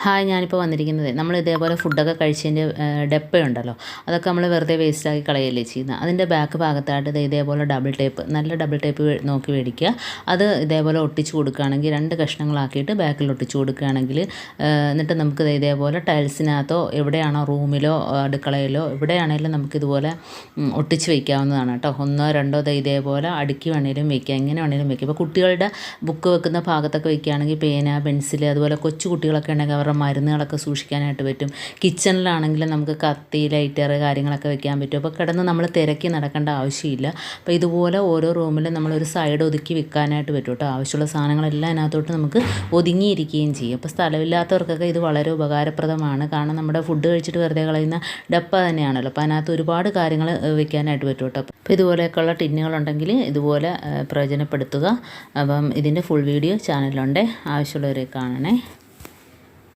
Hi, ഞാനിപ്പോൾ വന്നിരിക്കുന്നത് നമ്മൾ ഇതേപോലെ ഫുഡൊക്കെ കഴിച്ചതിൻ്റെ ഡപ്പയുണ്ടല്ലോ, അതൊക്കെ നമ്മൾ വെറുതെ വേസ്റ്റാക്കി കളയല്ലേ ചെയ്യുന്നത്. അതിൻ്റെ ബാക്ക് ഭാഗത്തായിട്ട് ഇതേപോലെ നല്ല ഡബിൾ ടേപ്പ് നോക്കി മേടിക്കുക. അത് ഇതേപോലെ ഒട്ടിച്ച് കൊടുക്കുകയാണെങ്കിൽ 2 കഷ്ണങ്ങളാക്കിയിട്ട് ബാക്കിൽ ഒട്ടിച്ച് കൊടുക്കുകയാണെങ്കിൽ എന്നിട്ട് നമുക്ക് ഇതേപോലെ ടൈൽസിനകത്തോ എവിടെയാണോ റൂമിലോ അടുക്കളയിലോ എവിടെയാണെങ്കിലും നമുക്കിതുപോലെ ഒട്ടിച്ച് വയ്ക്കാവുന്നതാണ് കേട്ടോ. 1 2 ഇതേപോലെ അടുക്കി വേണേലും വയ്ക്കുക, എങ്ങനെ വേണേലും വയ്ക്കുക. ഇപ്പോൾ കുട്ടികളുടെ ബുക്ക് വെക്കുന്ന ഭാഗത്തൊക്കെ വയ്ക്കുകയാണെങ്കിൽ പേന, പെൻസിൽ, അതുപോലെ കൊച്ചു കുട്ടികളൊക്കെ ഉണ്ടെങ്കിൽ അവരുടെ മരുന്നുകളൊക്കെ സൂക്ഷിക്കാനായിട്ട് പറ്റും. കിച്ചണിലാണെങ്കിലും നമുക്ക് കത്തി, ലൈറ്റർ കാര്യങ്ങളൊക്കെ വെക്കാൻ പറ്റും. അപ്പോൾ കിടന്ന് നമ്മൾ തിരക്കി നടക്കേണ്ട ആവശ്യമില്ല. അപ്പോൾ ഇതുപോലെ ഓരോ റൂമിലും നമ്മളൊരു സൈഡ് ഒതുക്കി വെക്കാനായിട്ട് പറ്റും കേട്ടോ. ആവശ്യമുള്ള സാധനങ്ങളെല്ലാം അതിനകത്തോട്ട് നമുക്ക് ഒതുങ്ങിയിരിക്കുകയും ചെയ്യും. അപ്പോൾ സ്ഥലമില്ലാത്തവർക്കൊക്കെ ഇത് വളരെ ഉപകാരപ്രദമാണ്. കാരണം നമ്മുടെ ഫുഡ് കഴിച്ചിട്ട് വെറുതെ കളയുന്ന ഡപ്പ തന്നെയാണല്ലോ. അപ്പോൾ അതിനകത്ത് ഒരുപാട് കാര്യങ്ങൾ വെക്കാനായിട്ട് പറ്റും കേട്ടോ. അപ്പോൾ ഇതുപോലെയൊക്കെയുള്ള ടിന്നുകളുണ്ടെങ്കിൽ ഇതുപോലെ പ്രയോജനപ്പെടുത്തുക. അപ്പം ഇതിൻ്റെ ഫുൾ വീഡിയോ ചാനലിലുണ്ട്, ആവശ്യമുള്ളവരെ കാണണേ.